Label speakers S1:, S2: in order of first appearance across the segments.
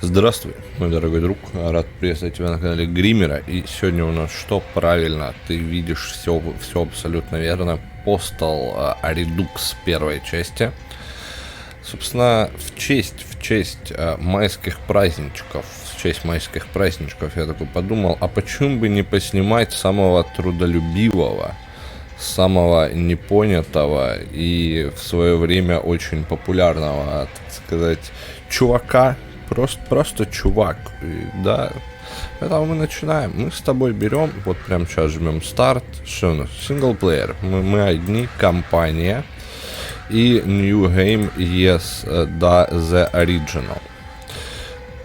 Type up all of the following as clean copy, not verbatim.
S1: Здравствуй, мой дорогой друг, рад приветствовать тебя на канале Гримера. И сегодня у нас что? Правильно, ты видишь все абсолютно верно. Postal Redux первой части. Собственно, в честь майских праздничков, я такой подумал, а почему бы не поснимать самого трудолюбивого, самого непонятого и в свое время очень популярного, так сказать, чувака. Просто чувак, да. Поэтому мы начинаем. Мы с тобой берем, вот прямо сейчас жмем старт. Что у нас? Синглплеер. Мы одни, компания. И New Game, yes, да, The Original.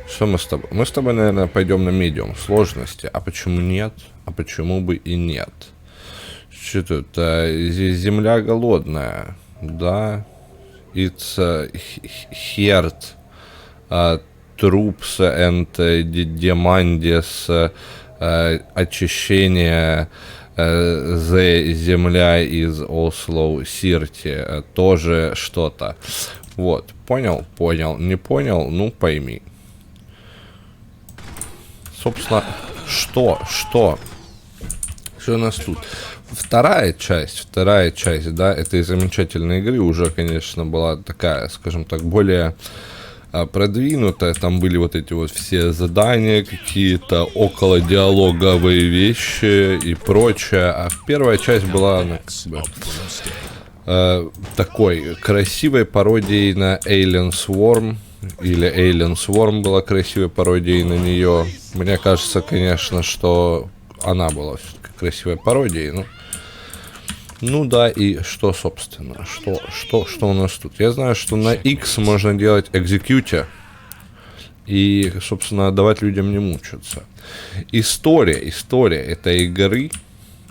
S1: Что мы с тобой? Мы с тобой, наверное, пойдем на медиум сложности. А почему нет? А почему бы и нет? Что тут? Земля голодная, да. It's hurt. Troops and Demands, очищение, the земля из Oslo City, тоже что-то. Вот, понял, не понял, ну пойми. Собственно, что у нас тут? Вторая часть, да, этой замечательной игры уже, конечно, была такая, скажем так, более продвинутая. Там были вот эти вот все задания, какие-то околодиалоговые вещи и прочее. А первая часть была такой красивой пародией на Alien Swarm. Или Alien Swarm была красивой пародией на нее. Мне кажется, конечно, что она была все-таки красивой пародией. Ну да, и что, собственно, что у нас тут? Я знаю, что на X можно делать execute и, собственно, давать людям не мучиться. История этой игры,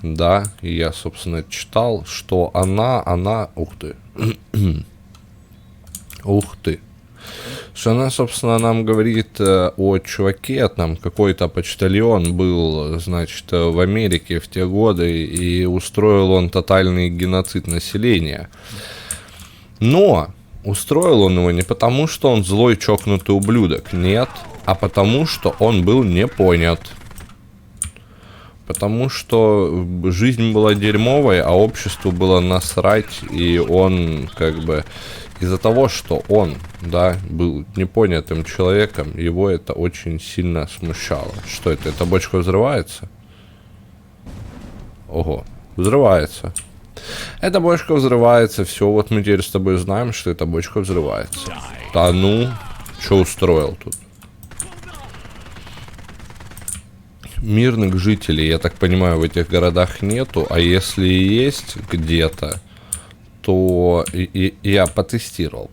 S1: да, и я, собственно, читал, что она, ух ты, что она, собственно, нам говорит о чуваке, там какой-то почтальон был, значит, в Америке в те годы, и устроил он тотальный геноцид населения. Но устроил он его не потому, что он злой чокнутый ублюдок, нет, а потому, что он был не понят. Потому что жизнь была дерьмовой, а обществу было насрать, и он как бы... Из-за того, что он, да, был непонятым человеком, его это очень сильно смущало. Что это? Эта бочка взрывается? Ого, взрывается. Эта бочка взрывается, все, вот мы теперь с тобой знаем, что эта бочка взрывается. Да ну, что устроил тут? Мирных жителей, я так понимаю, в этих городах нету, а если и есть где-то, то я потестировал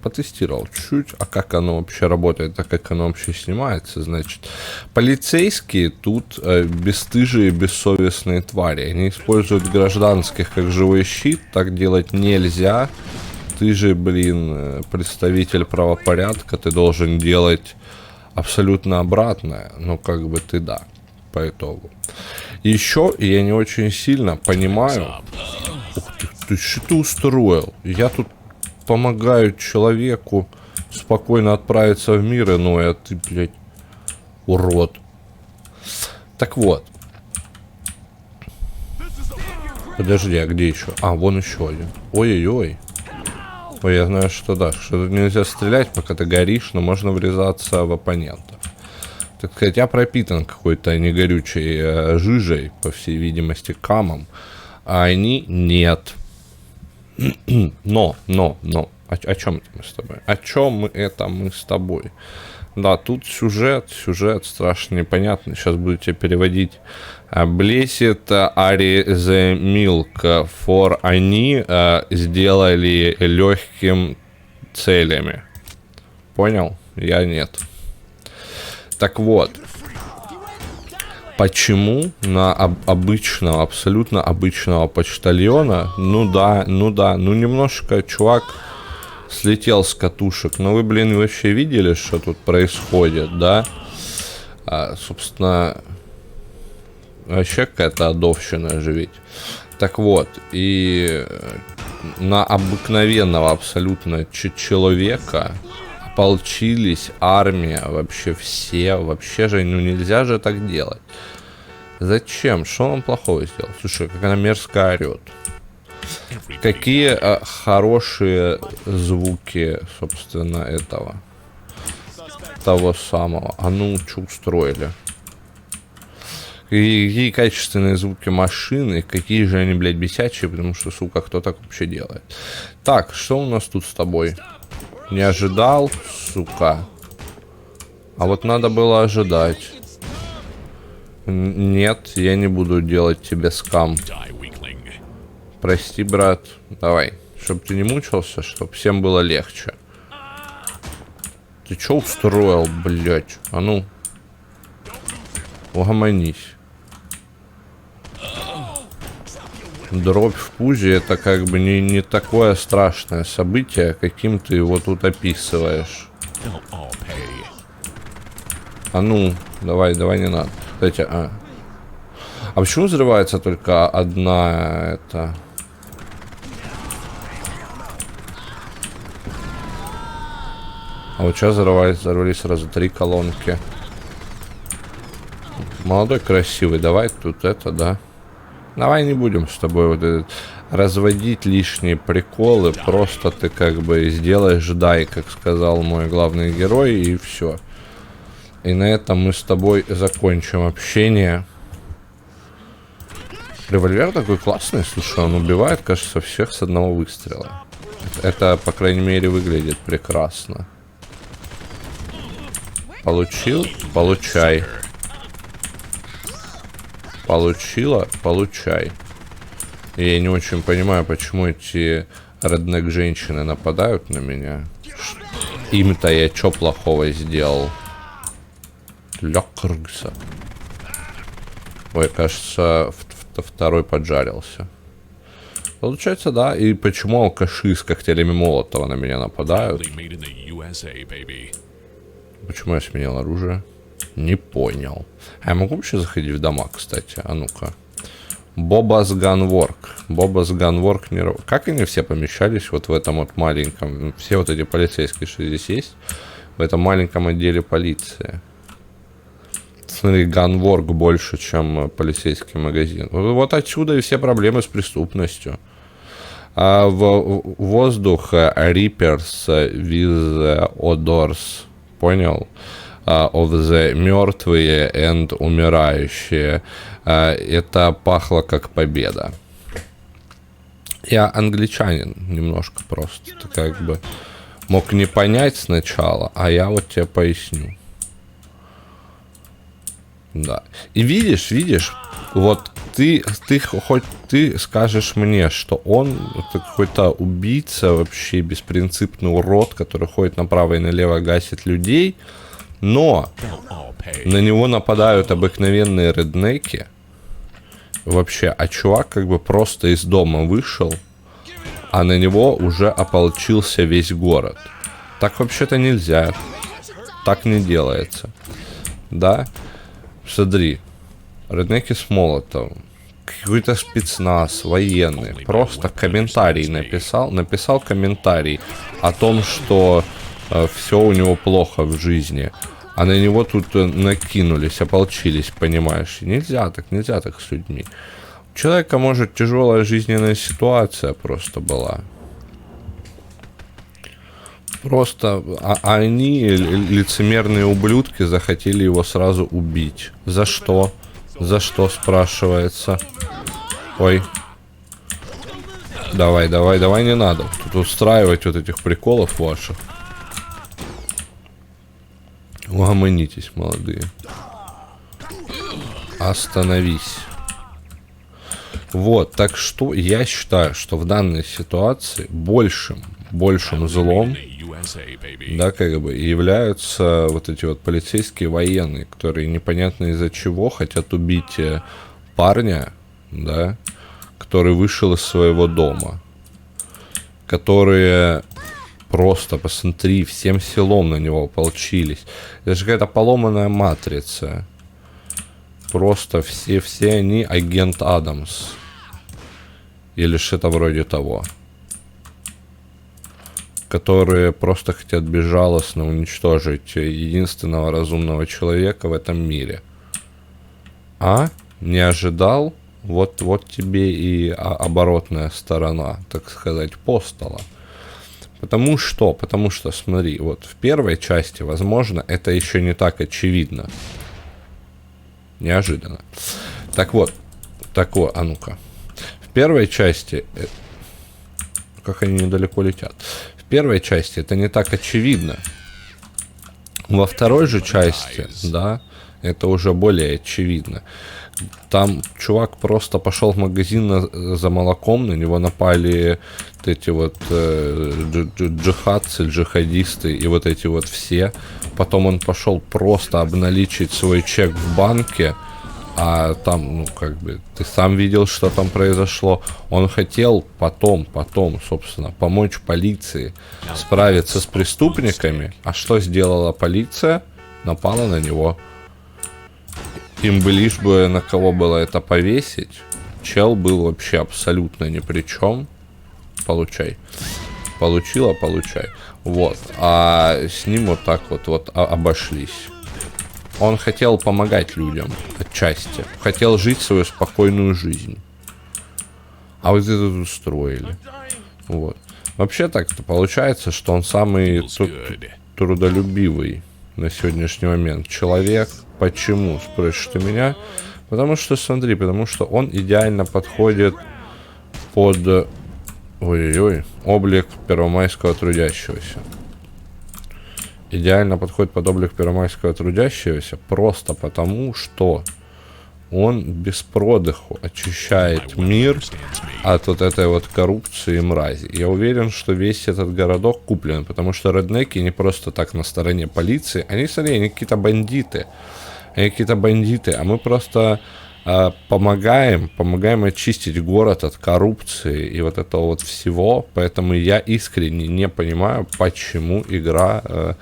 S1: чуть, а как оно вообще работает, а как оно вообще снимается, значит, полицейские тут бесстыжие, бессовестные твари, они используют гражданских как живой щит, так делать нельзя, ты же, блин, представитель правопорядка, ты должен делать абсолютно обратное, ну, как бы ты, да, по итогу. Еще я не очень сильно понимаю... Ты что ты устроил? Я тут помогаю человеку спокойно отправиться в мир иной, а ты, блядь, урод. Так вот. Подожди, а где еще? А, вон еще один. Ой-ой-ой. Ой, я знаю, что да, что тут нельзя стрелять, пока ты горишь, но можно врезаться в оппонента. Так сказать, я пропитан какой-то негорючей жижей, по всей видимости, камом, а они нет. Но, о чем это мы с тобой? О чем мы с тобой? Да, тут сюжет страшно непонятный. Сейчас буду тебе переводить. Blessed are the milk, for они сделали легким целями. Понял? Я нет. Так вот. Почему на обычного, абсолютно обычного почтальона, ну немножко чувак слетел с катушек, но вы, блин, вообще видели, что тут происходит, да? Собственно, вообще какая-то адовщина же ведь. Так вот, и на обыкновенного абсолютно человека ополчились, армия, вообще все, вообще же, ну нельзя же так делать. Зачем? Что он плохого сделал? Слушай, как она мерзко орет. Какие хорошие звуки, собственно, этого. Того самого. А ну, что устроили? Какие качественные звуки машины, какие же они, блядь, бесячие, потому что, сука, кто так вообще делает? Так, что у нас тут с тобой? Не ожидал, сука. А вот надо было ожидать. Нет, я не буду делать тебе скам. Прости, брат. Давай, чтоб ты не мучился, чтоб всем было легче. Ты чё устроил, блядь? А ну. Угомонись. Дробь в пузе — это как бы не такое страшное событие, каким ты его тут описываешь. А ну, давай не надо. Кстати, а почему взрывается только одна это? А вот сейчас взорвались сразу 3 колонки. Молодой, красивый, давай тут это, да. Давай не будем с тобой вот этот разводить лишние приколы. Просто ты как бы сделаешь дай, как сказал мой главный герой, и все. И на этом мы с тобой закончим общение. Револьвер такой классный, слушай, он убивает, кажется, всех с одного выстрела. Это, по крайней мере, выглядит прекрасно. Получил? Получай. Получила? Получай. Я не очень понимаю, почему эти реднек-женщины нападают на меня. Им-то я чё плохого сделал? Лёкргса. Ой, кажется, второй поджарился. Получается, да. И почему алкаши с коктейлями Молотова на меня нападают? Почему я сменил оружие? Не понял. А я могу вообще заходить в дома, кстати? А ну-ка. Бобас Ганворк. Бобас Ганворк не... Как они все помещались вот в этом вот маленьком... Все вот эти полицейские, что здесь есть, в этом маленьком отделе полиции. Смотри, Ганворк больше, чем полицейский магазин. Вот отсюда и все проблемы с преступностью. А в воздух Reapers with odors. Понял? Of the мертвые and умирающие. Это пахло как победа. Я англичанин немножко просто. Ты как бы мог не понять сначала, а я вот тебе поясню. Да. И видишь, вот ты хоть ты скажешь мне, что он какой-то убийца, вообще беспринципный урод, который ходит направо и налево, гасит людей, но на него нападают обыкновенные реднеки. Вообще, а чувак как бы просто из дома вышел, а на него уже ополчился весь город. Так вообще-то нельзя. Так не делается. Да? Смотри, реднеки с Молотовым, какой-то спецназ, военный, просто комментарий написал комментарий о том, что все у него плохо в жизни, а на него тут накинулись, ополчились, понимаешь? Нельзя так с людьми. У человека, может, тяжелая жизненная ситуация просто была. Просто они, лицемерные ублюдки, захотели его сразу убить. За что? За что, спрашивается? Ой. Давай, не надо тут устраивать вот этих приколов ваших. Угомонитесь, молодые. Остановись. Вот, так что я считаю, что в данной ситуации большим злом, да, как бы, являются вот эти вот полицейские военные, которые непонятно из-за чего хотят убить парня, да, который вышел из своего дома, которые просто, посмотри, всем селом на него ополчились. Это же какая-то поломанная матрица. Просто все они агент Адамс. Или что-то вроде того. Которые просто хотят безжалостно уничтожить единственного разумного человека в этом мире. А? Не ожидал? Вот тебе и оборотная сторона, так сказать, постола. Потому что, смотри, вот в первой части, возможно, это еще не так очевидно. Неожиданно. Так вот, а ну-ка. В первой части... Как они недалеко летят. В первой части это не так очевидно. Во второй же части, да, это уже более очевидно. Там чувак просто пошел в магазин за молоком, на него напали вот эти вот джихадцы, джихадисты и вот эти вот все. Потом он пошел просто обналичить свой чек в банке, а там, ну, как бы, ты сам видел, что там произошло. Он хотел потом, собственно, помочь полиции справиться с преступниками. А что сделала полиция? Напала на него. Им бы лишь бы на кого было это повесить. Чел был вообще абсолютно ни при чем. Получай. Получила, получай. Вот. А с ним вот так вот обошлись. Он хотел помогать людям отчасти. Хотел жить свою спокойную жизнь. А вот это тут устроили. Вот. Вообще так-то получается, что он самый трудолюбивый на сегодняшний момент человек. Почему, спросишь ты меня? Потому что, смотри, потому что он идеально подходит под облик первомайского трудящегося. Идеально подходит под облик первомайского трудящегося просто потому, что он без продыху очищает мир от вот этой вот коррупции и мрази. Я уверен, что весь этот городок куплен, потому что реднеки не просто так на стороне полиции, они, смотри, они какие-то бандиты. А мы просто помогаем очистить город от коррупции и вот этого вот всего. Поэтому я искренне не понимаю, почему игра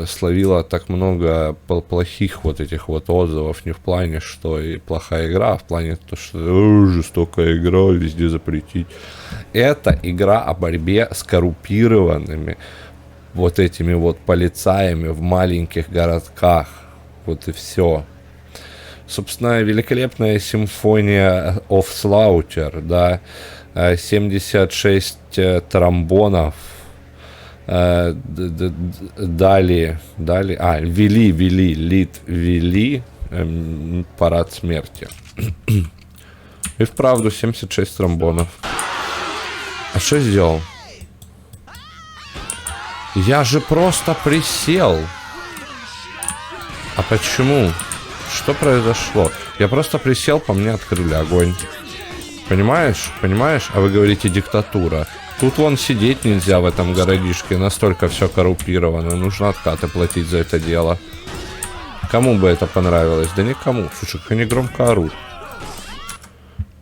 S1: словила так много плохих вот этих вот отзывов. Не в плане, что и плохая игра, а в плане то, что жестокая игра, везде запретить. Это игра о борьбе с коррумпированными вот этими вот полицаями в маленьких городках. Вот и все. Собственно, великолепная симфония of Slaughter, да, 76 тромбонов, вели парад смерти. И вправду 76 тромбонов. А что сделал? Я же просто присел. А почему? Что произошло? Я просто присел, по мне открыли огонь. Понимаешь? А вы говорите диктатура. Тут вон сидеть нельзя в этом городишке. Настолько все коррумпировано. Нужно откаты платить за это дело. Кому бы это понравилось? Да никому. Слушай, как они громко орут.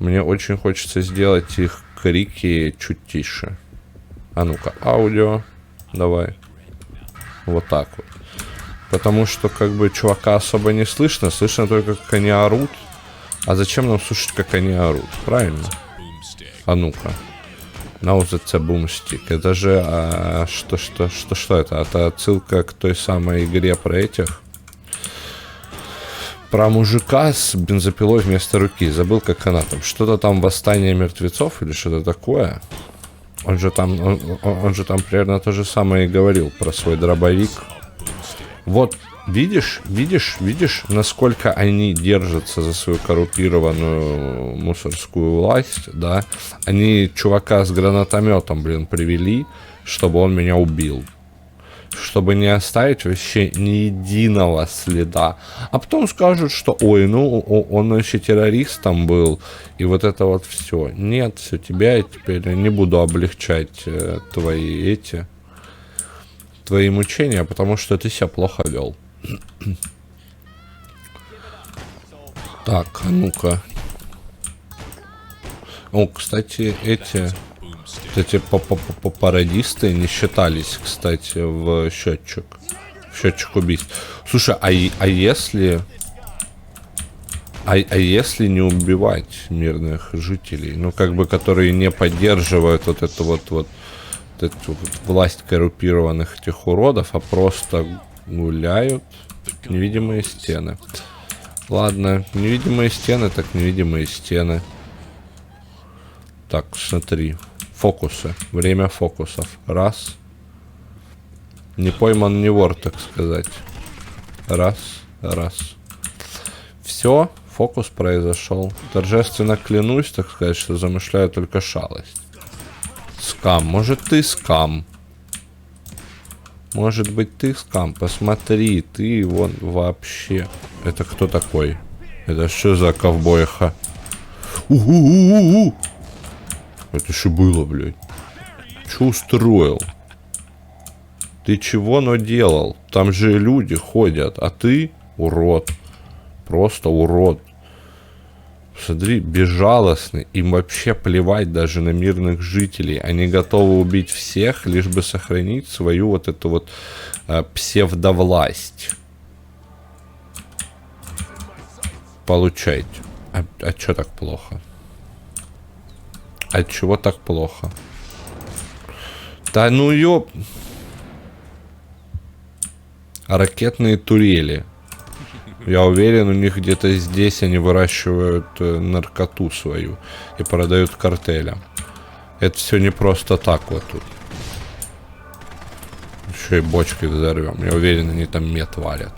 S1: Мне очень хочется сделать их крики чуть тише. А ну-ка, аудио. Давай. Вот так вот. Потому что, как бы, чувака особо не слышно. Слышно только, как они орут. А зачем нам слушать, как они орут? Правильно? А ну-ка. Now that's a boomstick. Это же... Что это? Это отсылка к той самой игре про этих... Про мужика с бензопилой вместо руки. Забыл, как она там. Что-то там восстание мертвецов или что-то такое. Он же там примерно то же самое и говорил про свой дробовик. Вот, видишь, насколько они держатся за свою коррумпированную мусорскую власть, да? Они чувака с гранатометом, привели, чтобы он меня убил. Чтобы не оставить вообще ни единого следа. А потом скажут, что, он вообще террористом был, и вот это вот все. Нет, все, тебя я теперь не буду облегчать твои мучения, потому что ты себя плохо вел. Так, а ну-ка. Кстати, эти пародисты не считались, кстати, в счетчик убийств. Слушай, а если А если не убивать мирных жителей, ну как бы, которые не поддерживают вот эту вот эту власть коррумпированных этих уродов, а просто гуляют невидимые стены. Ладно, невидимые стены, так невидимые стены. Так, смотри, фокусы, время фокусов. Раз. Не пойман, не вор, так сказать. Раз. Все, фокус произошел. Торжественно клянусь, так сказать, что замышляю только шалость. Скам, может ты скам? Может быть ты скам? Посмотри, ты вон вообще. Это кто такой? Это что за ковбойха? Это что было, блядь? Что устроил? Ты чего наделал? Там же люди ходят, а ты урод. Просто урод. Смотри, безжалостный. Им вообще плевать даже на мирных жителей. Они готовы убить всех, лишь бы сохранить свою вот эту вот псевдовласть. Получайте. А чё так плохо? А чего так плохо? Да ну ёп... Ракетные турели. Я уверен, у них где-то здесь они выращивают наркоту свою и продают картелям. Это все не просто так вот тут. Еще и бочкой взорвем. Я уверен, они там мед варят.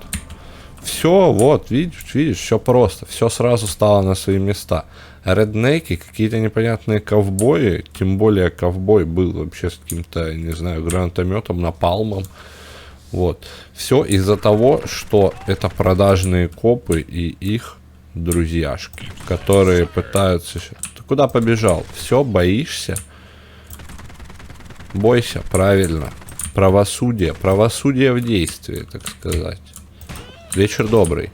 S1: Все, вот, видишь, все просто. Все сразу стало на свои места. Реднеки, какие-то непонятные ковбои, тем более ковбой был вообще с каким-то, не знаю, гранатометом, напалмом. Вот. Все из-за того, что это продажные копы и их друзьяшки, которые пытаются... Ты куда побежал? Все, боишься? Бойся, правильно. Правосудие. Правосудие в действии, так сказать. Вечер добрый.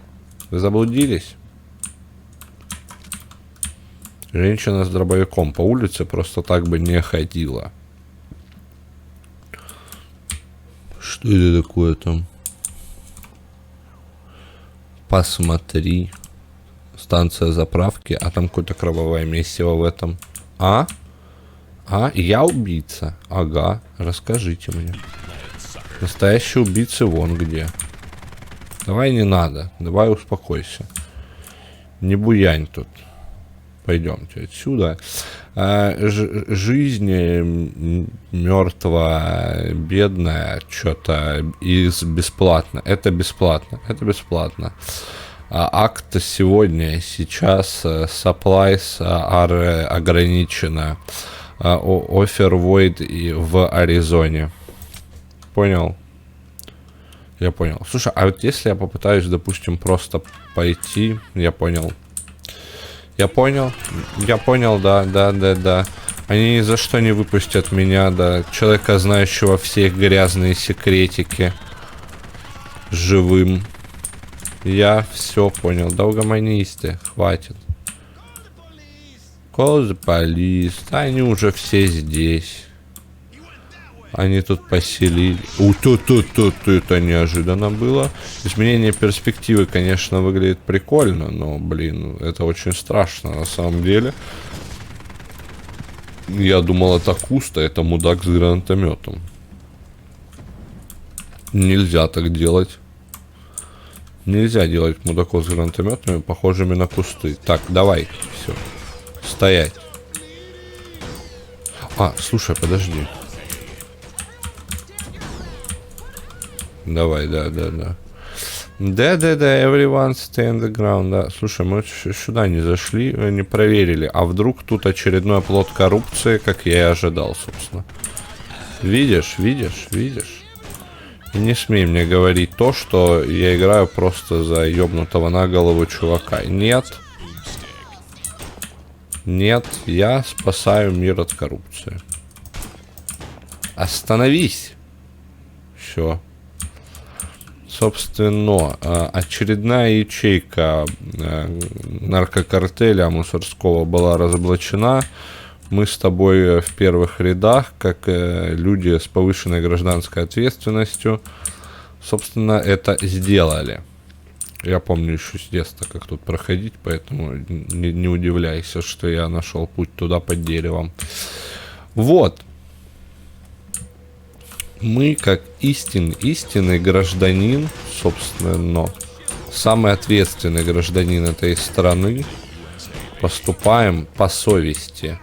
S1: Вы заблудились? Женщина с дробовиком по улице просто так бы не ходила. Что это такое там? Посмотри. Станция заправки. А там какое-то кровавое месиво в этом. А? Я убийца? Ага. Расскажите мне. Настоящие убийцы вон где. Давай не надо. Давай успокойся. Не буянь тут. Пойдемте отсюда. Жизнь мертвая, бедная, что-то из бесплатно. Это бесплатно. Это бесплатно. Акт сегодня, сейчас, supplies are ограничено. Offer void в Аризоне. Понял? Я понял. Слушай, а вот если я попытаюсь, допустим, просто пойти... Я понял. Я понял, да. Они ни за что не выпустят меня, да. Человека, знающего все их грязные секретики. Живым. Я все понял. Долгоманисты, хватит. Call the police. Да, они уже все здесь. Они тут поселили. Это неожиданно было. Изменение перспективы, конечно, выглядит прикольно, но, блин, это очень страшно на самом деле. Я думал, это Куста, это мудак с гранатометом. Нельзя так делать. Нельзя делать мудаков с гранатометами, похожими на кусты. Так, давай, все. Стоять. Слушай, подожди. Давай, да. Да, everyone stay on the ground, да. Слушай, мы сюда не зашли, не проверили. А вдруг тут очередной плод коррупции, как я и ожидал, собственно. Видишь? И не смей мне говорить то, что я играю просто за ёбнутого на голову чувака. Нет, я спасаю мир от коррупции. Остановись. Все. Собственно, очередная ячейка наркокартеля мусорского была разоблачена. Мы с тобой в первых рядах, как люди с повышенной гражданской ответственностью, собственно, это сделали. Я помню еще с детства, как тут проходить, поэтому не удивляйся, что я нашел путь туда под деревом. Вот. Мы, как истинный гражданин, собственно, самый ответственный гражданин этой страны, поступаем по совести.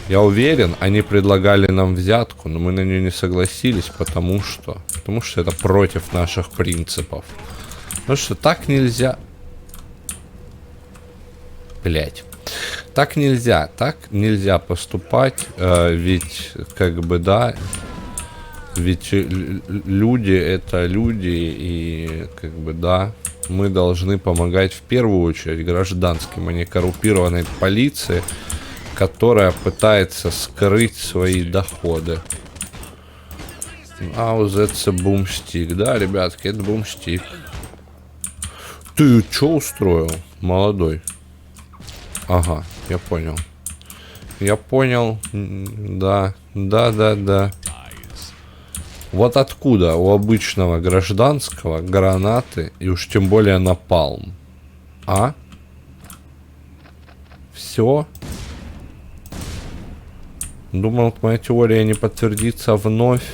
S1: Я уверен, они предлагали нам взятку, но мы на нее не согласились, потому что это против наших принципов. Потому что так нельзя. Блять. Так нельзя поступать, ведь, как бы, да, ведь люди это люди, и, как бы, да, мы должны помогать в первую очередь гражданским, а не коррумпированной полиции, которая пытается скрыть свои доходы. А вот это бумстик, да, ребятки, это бумстик. Ты что устроил, молодой? Ага, я понял. Да. Вот откуда у обычного гражданского гранаты и уж тем более напалм? А? Все? Думал, моя теория не подтвердится вновь.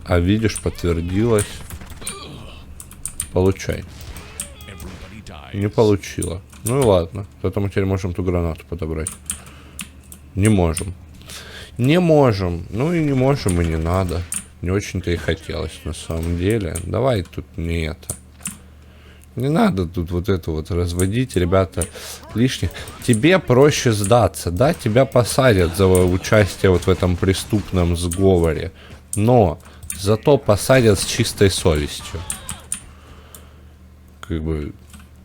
S1: А видишь, подтвердилась. Получай. Не получила. Ну и ладно. Поэтому теперь можем ту гранату подобрать. Не можем. Ну и не можем, и не надо. Не очень-то и хотелось на самом деле. Давай тут не это. Не надо тут вот это вот разводить, ребята, лишних. Тебе проще сдаться, да? Тебя посадят за участие вот в этом преступном сговоре. Но зато посадят с чистой совестью. Как бы,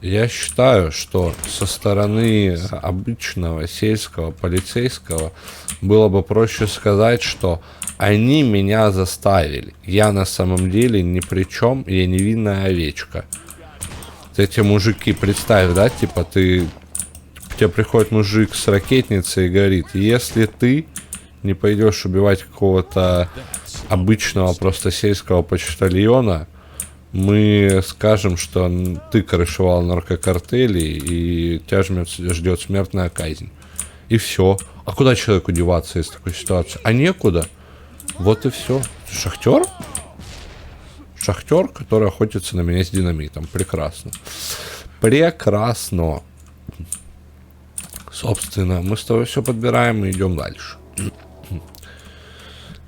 S1: я считаю, что со стороны обычного сельского полицейского было бы проще сказать, что они меня заставили. Я на самом деле ни при чем, я невинная овечка. Эти мужики, представь, да, типа к тебе приходит мужик с ракетницей и говорит, если ты не пойдешь убивать какого-то обычного просто сельского почтальона, мы скажем, что ты крышевал наркокартели и тебя ждет смертная казнь. И все. А куда человеку деваться из такой ситуации? А некуда. Вот и все. Шахтер? Шахтер, который охотится на меня с динамитом. Прекрасно. Прекрасно. Собственно, мы с тобой все подбираем и идем дальше.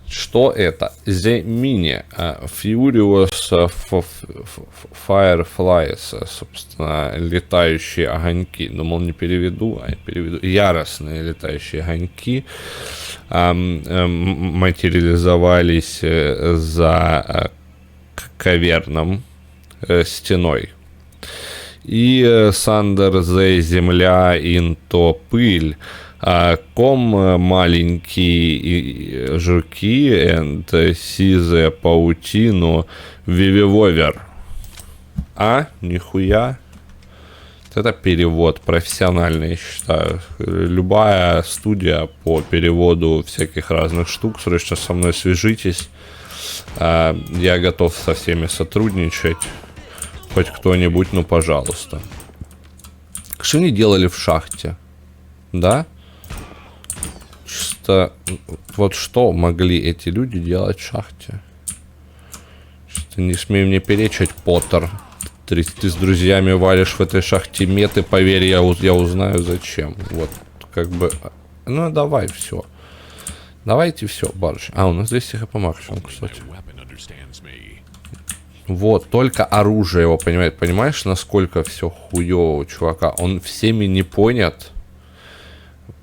S1: Что это? The Mini Furious Fireflies. Собственно, летающие огоньки. Думал, не переведу, а переведу. Яростные летающие огоньки материализовались за каверном стеной. И Сандер Зе земля инто пыль. Ком маленькие жуки and сизе паутину вививовер. А? Нихуя. Это перевод профессиональный, я считаю. Любая студия по переводу всяких разных штук, срочно со мной свяжитесь. Я готов со всеми сотрудничать. Хоть кто-нибудь, ну пожалуйста. Что они делали в шахте? Да? Чисто вот что могли эти люди делать в шахте? Что не смей мне перечить, Поттер. Ты с друзьями валишь в этой шахте меты, поверь, я узнаю зачем. Вот, как бы. Ну давай, все. Давайте все, барыш. А, у нас здесь хп максимум, кстати. Вот, только оружие его понимает. Понимаешь, насколько все хуёво у чувака? Он всеми не понят.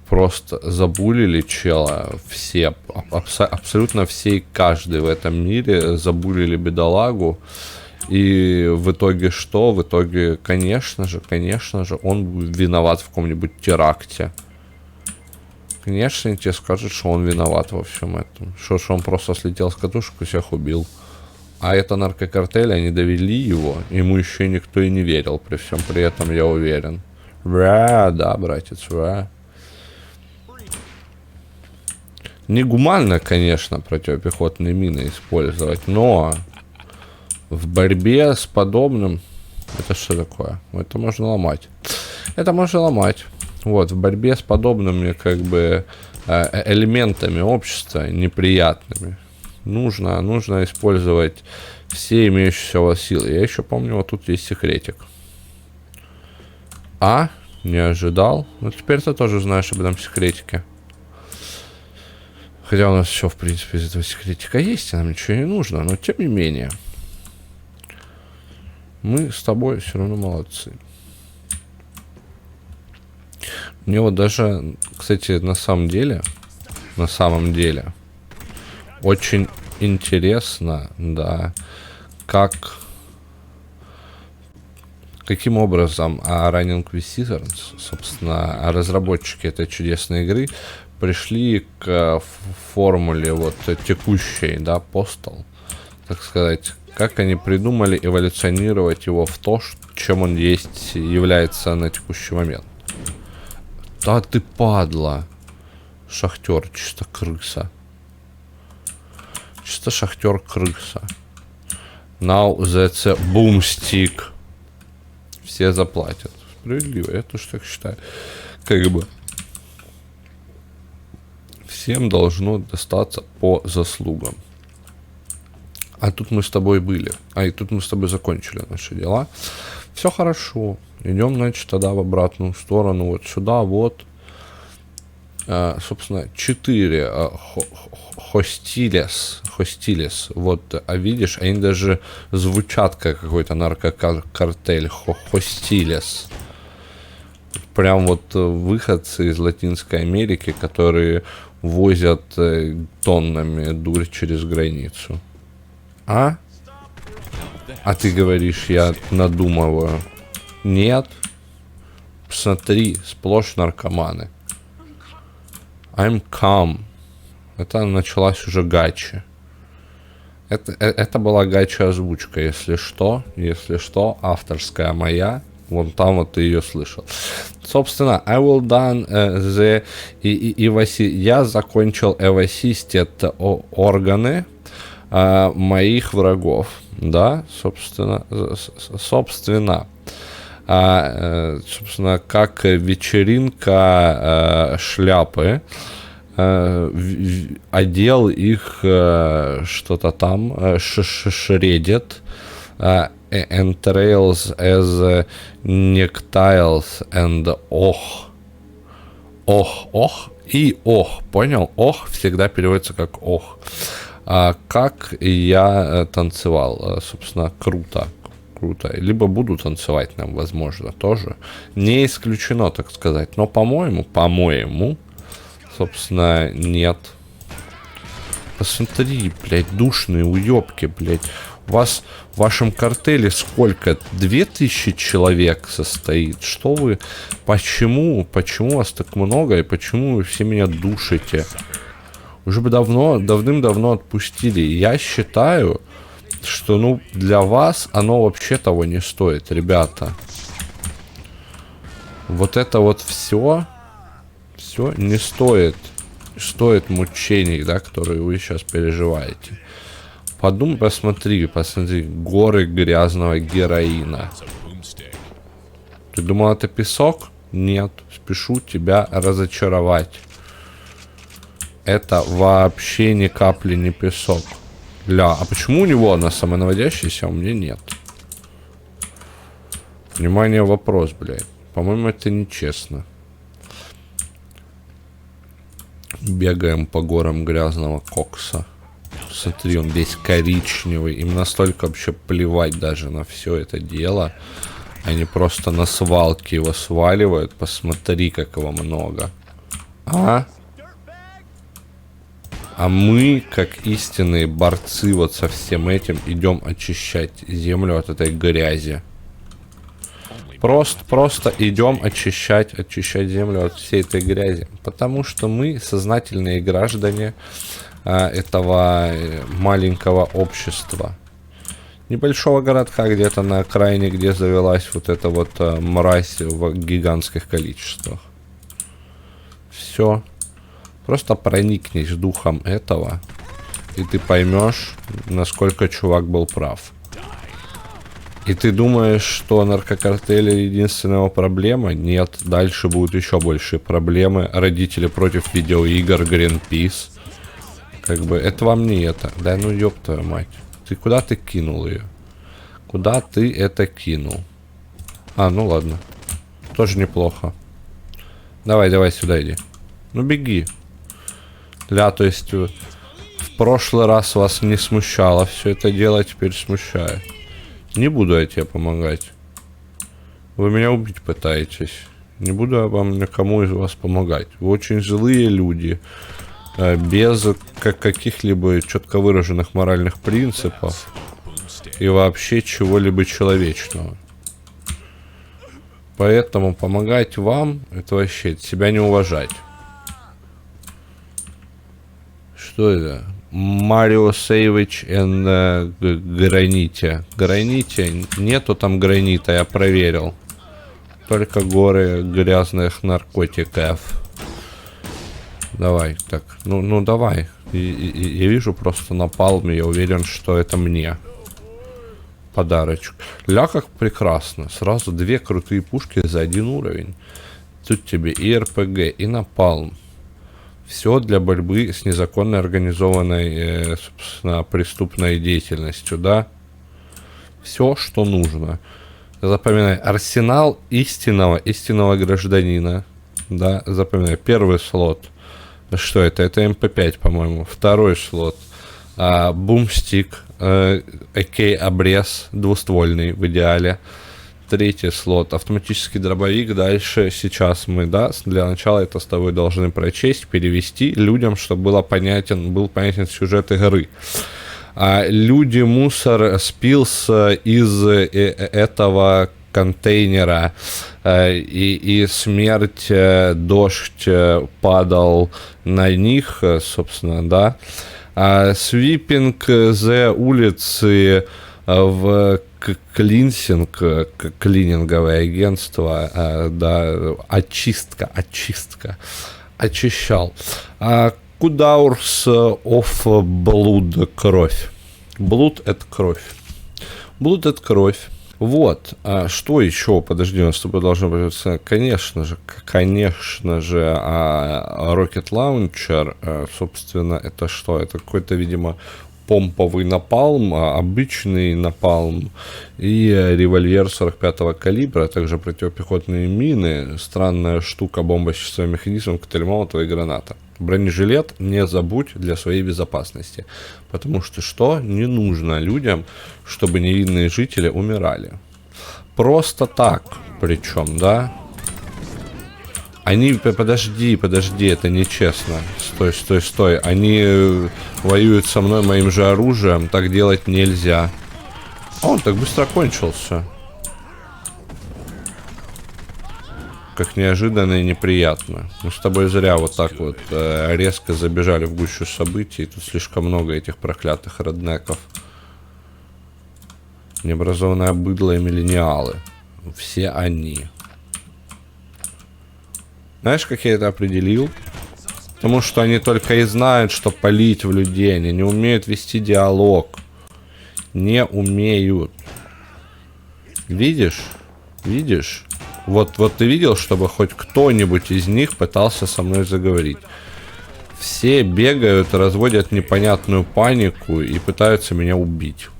S1: Просто забулили чела. Все, абсолютно все и каждый в этом мире забулили бедолагу. И в итоге что? В итоге, конечно же, он виноват в каком-нибудь теракте. Конечно, тебе скажут, что он виноват во всем этом. Что он просто слетел с катушек и всех убил. А это наркокартель, они довели его. Ему еще никто и не верил. При всем при этом, я уверен. Да, братец, Негуманно, конечно, противопехотные мины использовать, но В борьбе с подобным... Это что такое? Это можно ломать. Это можно ломать. Вот, в борьбе с подобными, как бы, элементами общества неприятными нужно использовать все имеющиеся у вас силы. Я еще помню, вот тут есть секретик. Не ожидал. Ну, теперь ты тоже знаешь об этом секретике. Хотя у нас все, в принципе, из этого секретика есть, и нам ничего не нужно. Но, тем не менее, мы с тобой все равно молодцы. Мне вот даже, кстати, на самом деле, очень интересно, да, каким образом Running with Scissors, собственно, разработчики этой чудесной игры пришли к формуле вот текущей, да, Postal, так сказать, как они придумали эволюционировать его в то, чем он является на текущий момент. Да ты падла, шахтер, чисто крыса. Чисто шахтер крыса. Now that's a boomstick. Все заплатят. Справедливо, я тоже так считаю. Как бы всем должно достаться по заслугам. А тут мы с тобой были. И тут мы с тобой закончили наши дела. Все хорошо. Идем, значит, тогда в обратную сторону. Вот сюда, вот. Собственно, 4 хостилес. Вот, видишь, они даже звучат как какой-то наркокартель. Хостилес. Прям вот выходцы из Латинской Америки, которые возят тоннами дурь через границу. А ты говоришь, я надумываю. Нет. Посмотри, сплошь наркоманы. I'm calm. Это началась уже гачи. Это была гача озвучка, если что, авторская моя. Вон там вот ты ее слышал. Собственно, I will done я закончил эвасистить органы моих врагов. Да, собственно, как вечеринка шляпы, одел их что-то там, шредит, entrails as neckties and ох, и понял? Ох всегда переводится как ох. Как я танцевал, собственно, круто. Либо буду танцевать нам, возможно, тоже. Не исключено, так сказать. Но, по-моему, собственно, нет. Посмотри, блядь, душные уёбки, блядь. В вашем картеле сколько? 2000 человек состоит. Что вы? Почему вас так много? И почему вы все меня душите? Уже бы давным-давно отпустили. Я считаю, что, для вас оно вообще того не стоит, ребята. Вот это вот все не стоит мучений, да, которые вы сейчас переживаете. Посмотри, горы грязного героина. Ты думал, это песок? Нет, спешу тебя разочаровать. Это вообще ни капли не песок. А почему у него она самонаводящаяся, а у меня нет? Внимание, вопрос, блядь. По-моему, это нечестно. Бегаем по горам грязного кокса. Смотри, он весь коричневый. Им настолько вообще плевать даже на все это дело. Они просто на свалке его сваливают. Посмотри, как его много. А мы, как истинные борцы вот со всем этим, идем очищать землю от этой грязи. Просто идем очищать землю от всей этой грязи. Потому что мы сознательные граждане этого маленького общества. Небольшого городка где-то на окраине, где завелась вот эта вот мразь в гигантских количествах. Все. Просто проникнись духом этого, и ты поймешь, насколько чувак был прав. И ты думаешь, что наркокартели единственная проблема? Нет, дальше будут еще большие проблемы. Родители против видеоигр, Greenpeace. Как бы, это вам не это. Да ну ёб твою мать. Ты куда ты кинул ее? Куда ты это кинул? А, ну ладно. Тоже неплохо. Давай, давай сюда иди. Ну беги. Ля, то есть в прошлый раз вас не смущало все это дело, теперь смущает. Не буду я тебе помогать. Вы меня убить пытаетесь. Не буду я вам никому из вас помогать. Вы очень злые люди. Без каких-либо четко выраженных моральных принципов. И вообще чего-либо человечного. Поэтому помогать вам, это вообще себя не уважать. Что это? Марио Сейвич и Граните. Граните? Нету там гранита, я проверил. Только горы грязных наркотиков. Давай, так, ну давай. Я вижу просто на палме, я уверен, что это мне. Подарочек. Ля, как прекрасно. Сразу 2 крутые пушки за 1 уровень. Тут тебе и РПГ, и напалм. Все для борьбы с незаконно организованной, собственно, преступной деятельностью, да? Все, что нужно. Запоминай. Арсенал истинного гражданина. Да, запоминай. Первый слот. Что это? Это МП5, по-моему. Второй слот. Бумстик. АК-обрез. Двуствольный в идеале. Третий слот. Автоматический дробовик. Дальше сейчас мы, да, для начала это с тобой должны прочесть, перевести людям, чтобы был понятен сюжет игры. Люди, мусор спился из этого контейнера, и смерть, дождь падал на них, собственно, да. Свипинг за улицы в клинсинг, клининговое агентство, да, очистка, очищал. Кудаурс оф блуд, кровь. Блуд это кровь. Блуд это кровь. Вот. Что еще? Подожди, у нас с тобой должно быть, конечно же, Rocket Launcher, собственно, это что? Это какой-то, видимо, помповый напалм, обычный напалм и револьвер 45-го калибра, а также противопехотные мины, странная штука, бомба с часовым механизмом, коктейль молотова и граната. Бронежилет не забудь для своей безопасности, потому что не нужно людям, чтобы невинные жители умирали. Просто так, причем, да? Они, подожди, это нечестно. Стой. Они воюют со мной моим же оружием. Так делать нельзя. Он так быстро кончился. Как неожиданно и неприятно. Мы с тобой зря вот так вот резко забежали в гущу событий. Тут слишком много этих проклятых реднеков. Необразованное быдло и миллениалы. Все они. Знаешь, как я это определил? Потому что они только и знают, что палить в людей. Они не умеют вести диалог. Не умеют. Видишь? Вот ты видел, чтобы хоть кто-нибудь из них пытался со мной заговорить? Все бегают, разводят непонятную панику и пытаются меня убить.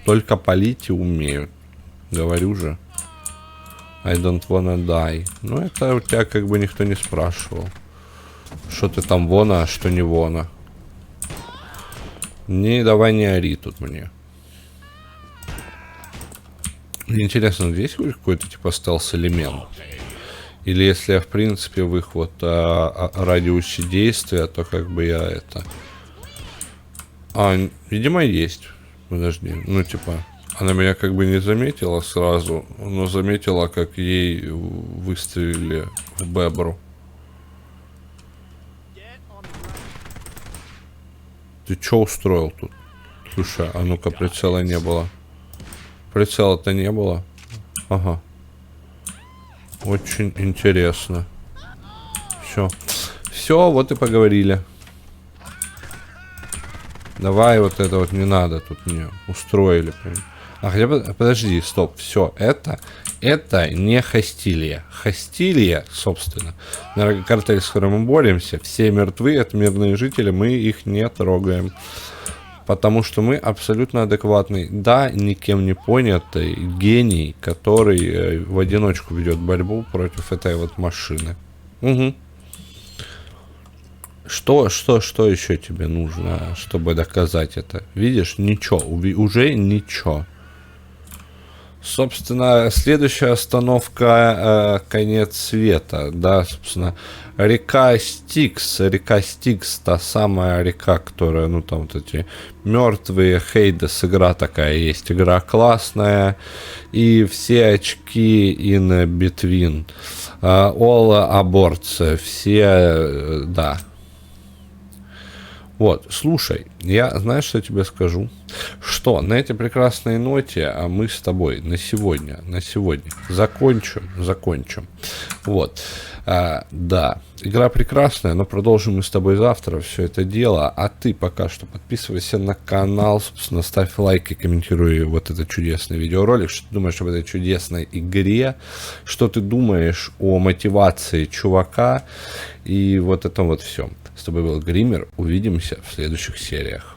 S1: Только палить и умеют. Говорю же. I don't wanna die. Ну, это у тебя как бы никто не спрашивал. Что ты там вона, а что не вона. Давай не ори тут мне. Интересно, здесь какой-то типа стелс-элемент? Или если я в принципе в их вот радиусе действия, то как бы я это... видимо есть. Подожди, ну типа... Она меня как бы не заметила сразу, но заметила, как ей выстрелили в бебру. Ты чё устроил тут? Слушай, а ну-ка, прицела не было. Прицела-то не было. Ага. Очень интересно. Все, вот и поговорили. Давай вот это вот не надо, тут мне устроили. А хотя бы, подожди, стоп, все, это не Хастилия. Хастилия, собственно, наркокартель, с которым мы боремся, все мертвы, это мирные жители, мы их не трогаем. Потому что мы абсолютно адекватный, да, никем не понятый гений, который в одиночку ведет борьбу против этой вот машины. Угу. Что еще тебе нужно, чтобы доказать это? Видишь, ничего, уже ничего. Собственно, следующая остановка конец света, да, собственно, река Стикс, та самая река, которая, ну, там вот эти мертвые, Хейдес, игра такая есть, игра классная, и все очки in between, all aborts, все, да. Вот, слушай, я, знаешь, что тебе скажу? Что на этой прекрасной ноте мы с тобой на сегодня закончим. Вот, да, игра прекрасная, но продолжим мы с тобой завтра все это дело. А ты пока что подписывайся на канал, собственно, ставь лайк и комментируй вот этот чудесный видеоролик. Что ты думаешь об этой чудесной игре? Что ты думаешь о мотивации чувака? И вот это вот все. С тобой был Гример. Увидимся в следующих сериях.